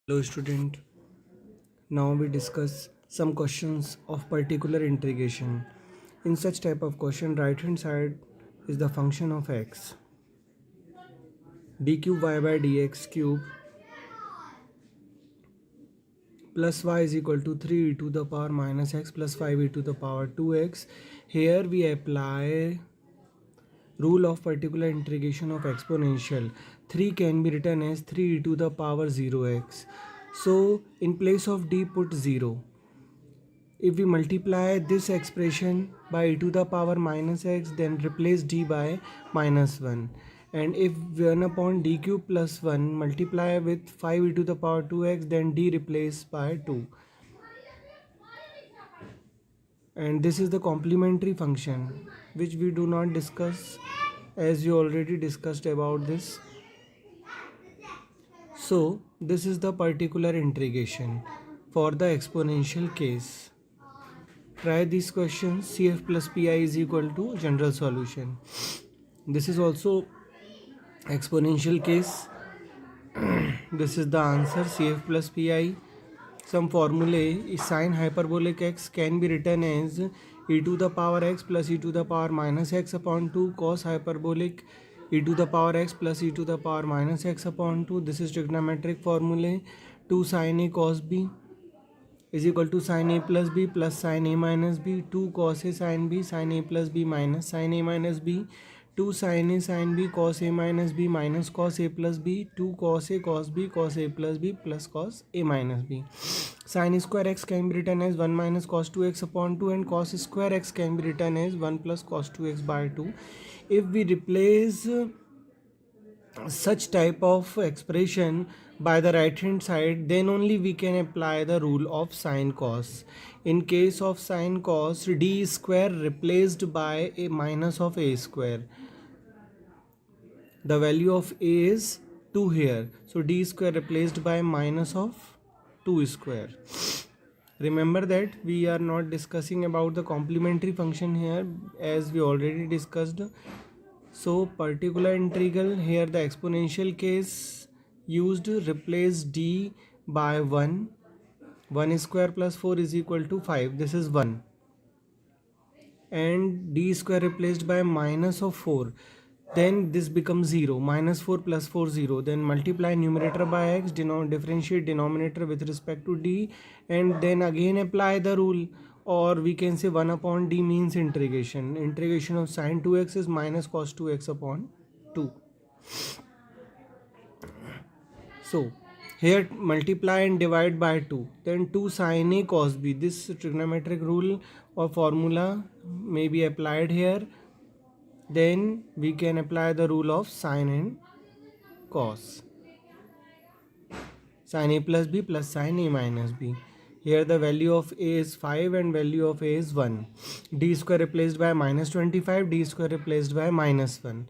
Hello student, now we discuss some questions of particular integration. In such type of question, right hand side is the function of x. d cube y by dx cube plus y is equal to 3 e to the power minus x plus 5 e to the power 2x. Here we apply rule of particular integration of exponential. 3 can be written as 3 e to the power 0x. So in place of d put 0. If we multiply this expression by e to the power minus x, then replace d by minus 1. And if 1 upon d cube plus 1 multiply with 5 e to the power 2x, then d replaced by 2. And this is the complementary function which we do not discuss, as you already discussed about this. So this is the particular integration for the exponential case. Try these questions. CF plus PI is equal to general solution. This is also exponential case. This is the answer. CF plus PI. Some formulae. Sine hyperbolic x can be written as e to the power x plus e to the power minus x upon 2 cos hyperbolic e to the power x plus e to the power minus x upon 2. This is trigonometric formulae. 2 sine a cos b is equal to sin a plus b plus sin a minus b. 2 cos a sin b sin a plus b minus sin a minus b. 2 sin a sin b cos a minus b minus cos a plus b. 2 cos a cos b cos a plus b plus cos a minus b. Sin square x can be written as 1 minus cos 2x upon 2, and cos square x can be written as 1 plus cos 2x by 2. If we replace such type of expression by the right hand side, then only we can apply the rule of sin cos. In case of sin cos, d square replaced by a minus of a square. The value of a is 2 here, so d square replaced by minus of 2 square. Remember that we are not discussing about the complementary function here, as we already discussed. So particular integral, here the exponential case used, replace d by 1. 1 square plus 4 is equal to 5. This is 1. And d square replaced by minus of 4. Then this becomes 0. Minus 4 plus 4 0. Then multiply numerator by x, differentiate denominator with respect to d, and then again apply the rule. Or we can say 1 upon d means integration. Integration of sin 2x is minus cos 2x upon 2. So here multiply and divide by 2. Then 2 sin a cos b. This trigonometric rule or formula may be applied here. Then we can apply the rule of sin and cos. Sin a plus b plus sin a minus b. Here the value of a is 5 and value of a is 1. D square replaced by minus 25, d square replaced by minus 1.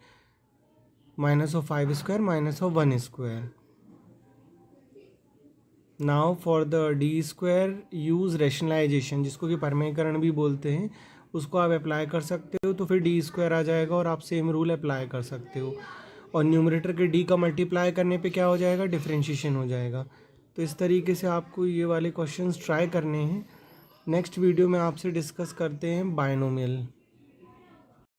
Minus of 5 square, minus of 1 square. Now for the d square use rationalization, जिसको कि परमेयकरण भी बोलते हैं, उसको आप apply कर सकते हो, तो फिर डी स्क्वायर आ जाएगा और आप सेम रूल अप्लाई कर सकते हो. और न्यूमरेटर के डी का मल्टीप्लाई करने पे क्या हो जाएगा, डिफरेंशिएशन हो जाएगा. तो इस तरीके से आपको ये वाले क्वेश्चंस ट्राई करने हैं. नेक्स्ट वीडियो में आपसे डिस्कस करते हैं बायनोमियल.